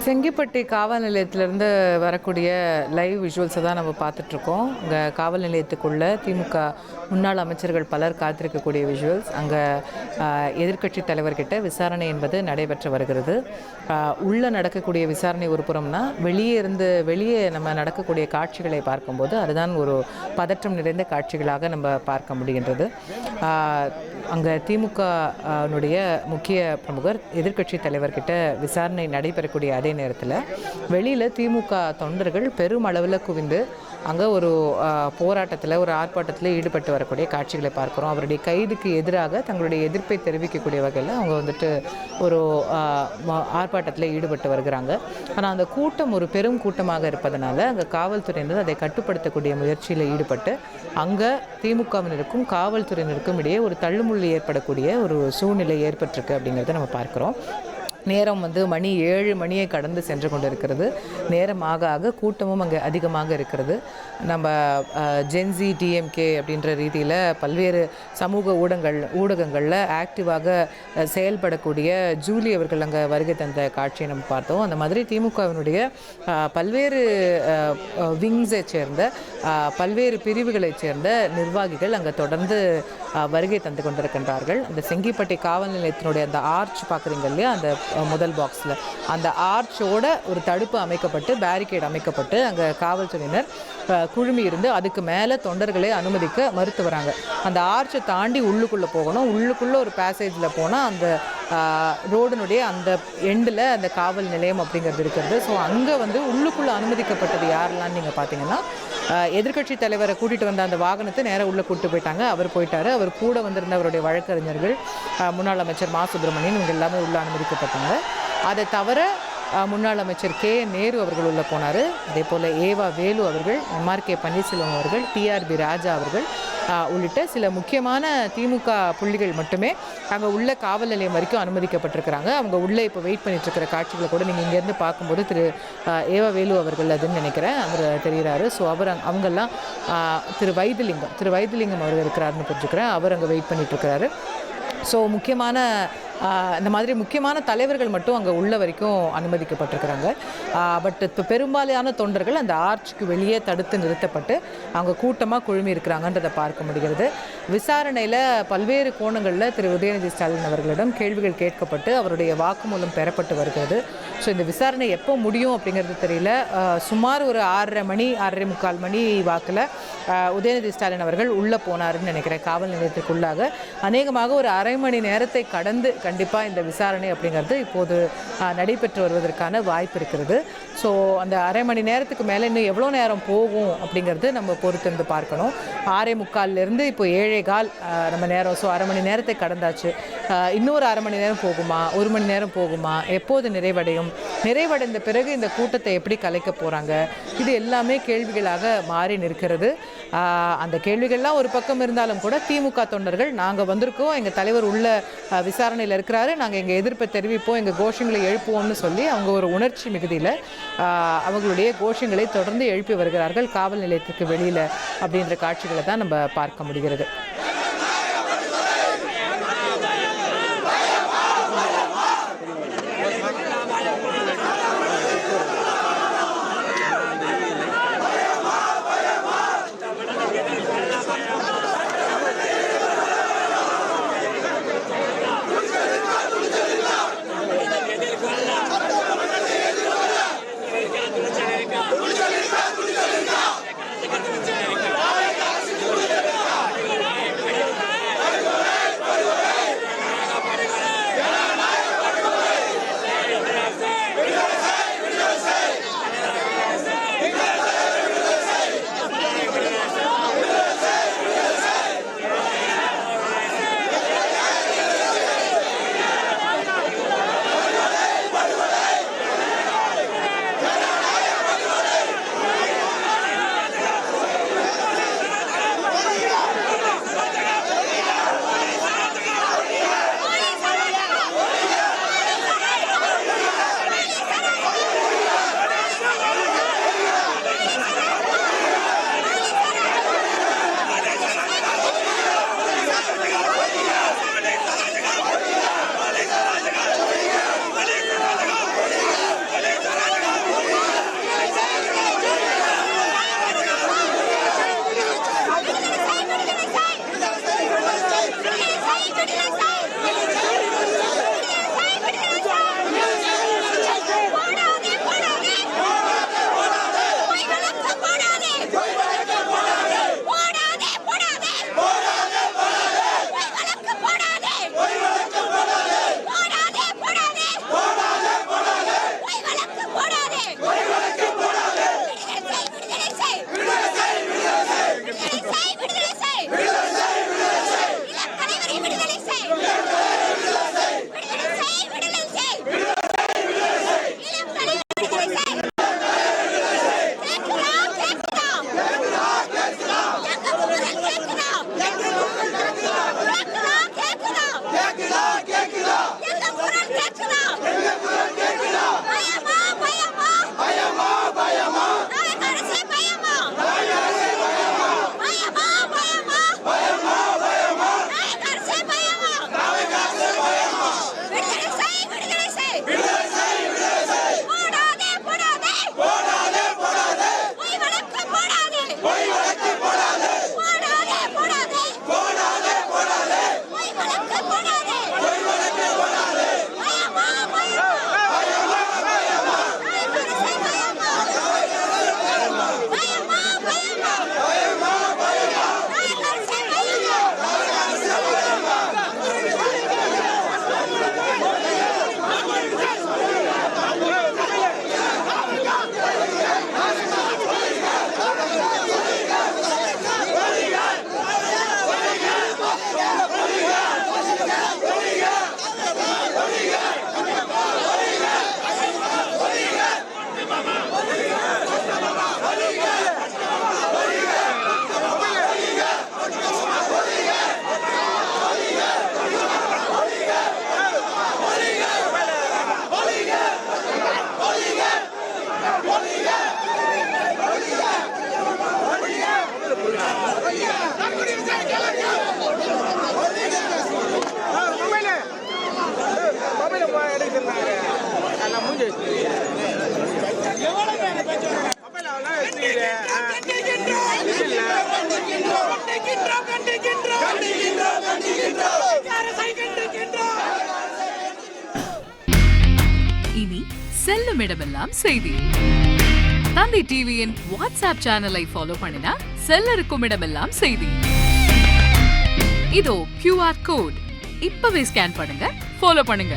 செங்கிப்பட்டி காவல் நிலையத்திலேருந்து வரக்கூடிய லைவ் விஷுவல்ஸை தான் நம்ம பார்த்துட்ருக்கோம். இங்கே காவல் நிலையத்துக்குள்ளே திமுக முன்னாள் அமைச்சர்கள் பலர் காத்திருக்கக்கூடிய விஷுவல்ஸ். அங்கே எதிர்க்கட்சி தலைவர்கிட்ட விசாரணை என்பது நடைபெற்று வருகிறது. உள்ளே நடக்கக்கூடிய விசாரணை ஒரு புறம்னா, வெளியே நம்ம நடக்கக்கூடிய காட்சிகளை பார்க்கும்போது அதுதான் ஒரு பதற்றம் நிறைந்த காட்சிகளாக நம்ம பார்க்க முடிகின்றது. அங்கே திமுகனுடைய முக்கிய பிரமுகர் எதிர்க்கட்சி தலைவர்கிட்ட விசாரணை நடைபெறக்கூடிய அதே நேரத்தில் வெளியில் திமுக தொண்டர்கள் பெருமளவில் குவிந்து அங்கே ஒரு போராட்டத்தில் ஒரு ஆர்ப்பாட்டத்தில் ஈடுபட்டு வரக்கூடிய காட்சிகளை பார்க்குறோம். அவருடைய கைதுக்கு எதிராக தங்களுடைய எதிர்ப்பை தெரிவிக்கக்கூடிய வகையில் அவங்க வந்துட்டு ஒரு ஆர்ப்பாட்டத்தில் ஈடுபட்டு வருகிறாங்க. ஆனால் அந்த கூட்டம் ஒரு பெரும் கூட்டமாக இருப்பதனால அங்கே காவல்துறையினர் அதை கட்டுப்படுத்தக்கூடிய முயற்சியில் ஈடுபட்டு அங்கே திமுகவினருக்கும் காவல்துறையினருக்கும் இடையே ஒரு தள்ளுமுள்ளு ஏற்படக்கூடிய ஒரு சூழ்நிலை ஏற்பட்டிருக்கு அப்படிங்கிறத நம்ம பார்க்குறோம். நேரம் மணி 7 மணியை கடந்து சென்று கொண்டு இருக்கிறது. நேரம் ஆக ஆக கூட்டமும் அங்கே அதிகமாக இருக்கிறது. நம்ம ஜென்சி டிஎம்கே அப்படின்ற ரீதியில் பல்வேறு சமூக ஊடகங்களில் ஆக்டிவாக செயல்படக்கூடிய ஜூலி அவர்கள் அங்கே வருகை தந்த காட்சியை நம்ம பார்த்தோம். அந்த மாதிரி திமுகவினுடைய பல்வேறு விங்ஸை சேர்ந்த பல்வேறு பிரிவுகளைச் சேர்ந்த நிர்வாகிகள் அங்கே தொடர்ந்து வருகை தந்து கொண்டிருக்கின்றார்கள். அந்த செங்கிப்பட்டி காவல் நிலையத்தினுடைய அந்த ஆர்ச் பார்க்குறீங்க இல்லையா, அந்த முதல் பாக்ஸில் அந்த ஆர்ச்சோட ஒரு தடுப்பு அமைக்கப்பட்டு பேரிகேட் அமைக்கப்பட்டு அங்கே காவல்துறையினர் குழுமி இருந்து அதுக்கு மேலே தொண்டர்களை அனுமதிக்க மறுத்து வராங்க. அந்த ஆர்ச்சை தாண்டி உள்ளுக்குள்ளே போகணும். உள்ளுக்குள்ளே ஒரு பேசேஜில் போனால் அந்த ரோடினுடைய அந்த எண்டில் அந்த காவல் நிலையம் அப்படிங்கிறது இருக்கிறது. ஸோ அங்கே உள்ளுக்குள்ளே அனுமதிக்கப்பட்டது யாரெல்லாம் நீங்கள் பார்த்தீங்கன்னா, எதிர்க்கட்சி தலைவரை கூட்டிகிட்டு வந்த அந்த வாகனத்தை நேராக உள்ளே கூப்பிட்டு போயிட்டாங்க. அவர் போயிட்டார். அவர் கூட வந்திருந்த அவருடைய வழக்கறிஞர்கள், முன்னாள் அமைச்சர் மா சுப்பிரமணியன், இவங்க எல்லாமே உள்ளே அனுமதிக்கப்பட்டாங்க. அதை தவிர முன்னாள் அமைச்சர் நேரு அவர்கள் உள்ளே போனார். அதே போல் ஏவா வேலு அவர்கள், MRK பன்னீர்செல்வம் அவர்கள், TRB ராஜா அவர்கள் உள்ளிட்ட சில முக்கியமான திமுக புள்ளிகள் மட்டுமே அங்கே உள்ள காவல் நிலையம் வரைக்கும் அனுமதிக்கப்பட்டிருக்கிறாங்க. அவங்க உள்ளே இப்போ வெயிட் பண்ணிட்டு இருக்கிற காட்சிகளை கூட நீங்கள் இங்கேருந்து பார்க்கும்போது திரு ஏவா வேலு அவர்கள் அதுன்னு நினைக்கிறேன் அவர் தெரிகிறாரு. ஸோ அவங்கெல்லாம் திரு வைத்திலிங்கம் அவர்கள் இருக்கிறாருன்னு புரிஞ்சுக்கிறேன். அவர் அங்கே வெயிட் பண்ணிட்டு இருக்கிறாரு. ஸோ இந்த மாதிரி முக்கியமான தலைவர்கள் மட்டும் அங்கே உள்ள வரைக்கும் அனுமதிக்கப்பட்டிருக்கிறாங்க. பட் இப்போ பெரும்பாலான தொண்டர்கள் அந்த ஆர்ச்சுக்கு வெளியே தடுத்து நிறுத்தப்பட்டு அவங்க கூட்டமாக குழுமி இருக்கிறாங்கன்றதை பார்க்க முடிகிறது. விசாரணையில் பல்வேறு கோணங்களில் திரு உதயநிதி ஸ்டாலின் அவர்களிடம் கேள்விகள் கேட்கப்பட்டு அவருடைய வாக்குமூலம் பெறப்பட்டு வருகிறது. ஸோ இந்த விசாரணை எப்போ முடியும் அப்படிங்கிறது தெரியல. சுமார் ஒரு 6:30 மணி வாக்கில் உதயநிதி ஸ்டாலின் அவர்கள் உள்ளே போனாருன்னு நினைக்கிறேன் காவல் நிலையத்துக்குள்ளாக. அநேகமாக ஒரு அரை மணி நேரத்தை கடந்து கண்டிப்பாக இந்த விசாரணை அப்படிங்கிறது இப்போது நடைபெற்று வருவதற்கான வாய்ப்பு இருக்கிறது. ஸோ அந்த அரை மணி நேரத்துக்கு மேலே இன்னும் எவ்வளோ நேரம் போகும் அப்படிங்கிறது நம்ம பொறுத்திருந்து பார்க்கணும். 6:45 இப்போ 7:15 நம்ம நேரம். ஸோ அரை மணி நேரத்தை கடந்தாச்சு. இன்னொரு அரை மணி நேரம் போகுமா, 1 மணி நேரம் போகுமா, எப்போது நிறைவடைந்த பிறகு இந்த கூட்டத்தை எப்படி கலைக்க போகிறாங்க, இது எல்லாமே கேள்விகளாக மாறி நிற்கிறது. அந்த கேள்விகள்லாம் ஒரு பக்கம் இருந்தாலும் கூட திமுக தொண்டர்கள் நாங்கள் வந்திருக்கோம், எங்கள் தலைவர் உள்ள விசாரணையில் இருக்கிறாரு, நாங்கள் எங்கள் எதிர்ப்பை தெரிவிப்போம், எங்கள் கோஷங்களை எழுப்புவோம்னு சொல்லி அவங்க ஒரு உணர்ச்சி மிகுதியில் அவங்களுடைய கோஷங்களை தொடர்ந்து எழுப்பி வருகிறார்கள் காவல் நிலையத்துக்கு வெளியில் அப்படின்ற காட்சிகளை தான் நம்ம பார்க்க முடிகிறது. இனி செல்லும் இடமெல்லாம் செய்தி. தந்தை டிவியின் வாட்ஸ்அப் சேனலை ஃபாலோ பண்ணினா செல்ல இருக்கும் இடமெல்லாம் செய்தி. இதோ QR கோட் இப்பவே ஸ்கேன் பண்ணுங்க, ஃபாலோ பண்ணுங்க.